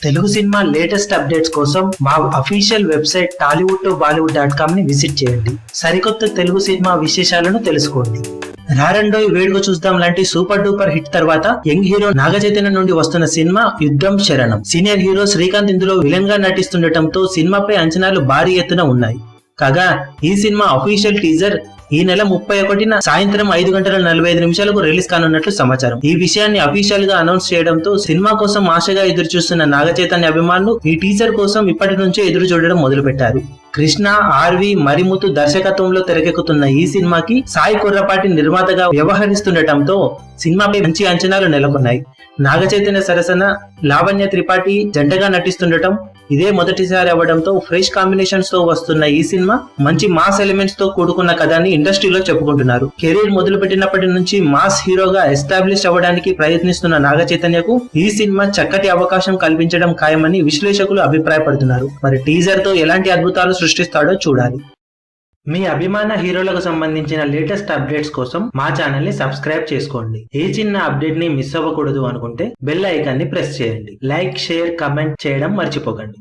Telugu cinema latest updates కోసం మా official website tollywood2bollywood.com ని విజిట్ చేయండి. సరికొత్త తెలుగు సినిమా విశేషాలను తెలుసుకోండి. రారండోయ్ వేడుక చూద్దాం లాంటి సూపర్ డూపర్ హిట్ తర్వాత యంగ్ హీరో నాగచైతన్య నుండి వస్తున్న సినిమా యుద్ధం శరణం. సీనియర్ హీరో శ్రీకాంత్ ఇందులో విలన్ గా నటిస్తుండటంతో సినిమాపై అంచనాలు భారీ ఎత్తున ఉన్నాయి. కాగా ఈ సినిమా అఫీషియల్ టీజర్ ఈ నెల 31న సాయంత్రం 5:45 రిలీజ్ కానున్నట్లు సమాచారం. ఈ విషయాన్ని అఫీషియల్ గా అనౌన్స్ చేయడంతో సినిమా కోసం ఆశగా ఎదురు చూస్తున్న నాగచైతన్య అభిమానులు ఈ టీజర్ కోసం ఇప్పటి నుంచే ఎదురు చూడడం మొదలు పెట్టారు. కృష్ణ ఆర్వి మరిముతు దర్శకత్వంలో తెరకెక్కుతున్న ఈ సినిమాకి సాయి కుర్రపాటి నిర్మాతగా వ్యవహరిస్తుండటంతో సినిమాపై మంచి అంచనాలు నెలకొన్నాయి. నాగచైతన్య సరసన లావణ్య త్రిపాఠి జంటగా నటిస్తుండటం ఇదే మొదటిసారి అవ్వడంతో ఫ్రెష్ కాంబినేషన్స్ తో వస్తున్న ఈ సినిమా మంచి మాస్ ఎలిమెంట్స్ తో కూడుకున్న కథని ఇండస్ట్రీలో చెప్పుకుంటున్నారు. కెరీర్ మొదలు పెట్టినప్పటి నుంచి మాస్ హీరోగా ఎస్టాబ్లిష్ అవ్వడానికి ప్రయత్నిస్తున్న నాగచైతన్యకు ఈ సినిమా చక్కటి అవకాశం కల్పించడం ఖాయమని విశ్లేషకులు అభిప్రాయపడుతున్నారు. మరి టీజర్ తో ఎలాంటి అద్భుతాలు సృష్టిస్తాడో చూడాలి. మీ అభిమాన హీరోలకు సంబంధించిన లేటెస్ట్ అప్డేట్స్ కోసం మా ఛానల్ ని సబ్స్క్రైబ్ చేసుకోండి. ఏ చిన్న అప్డేట్ ని మిస్ అవ్వకూడదు అనుకుంటే బెల్ ఐకాన్ ని ప్రెస్ చేయండి. లైక్, షేర్, కమెంట్ చేయడం మర్చిపోకండి.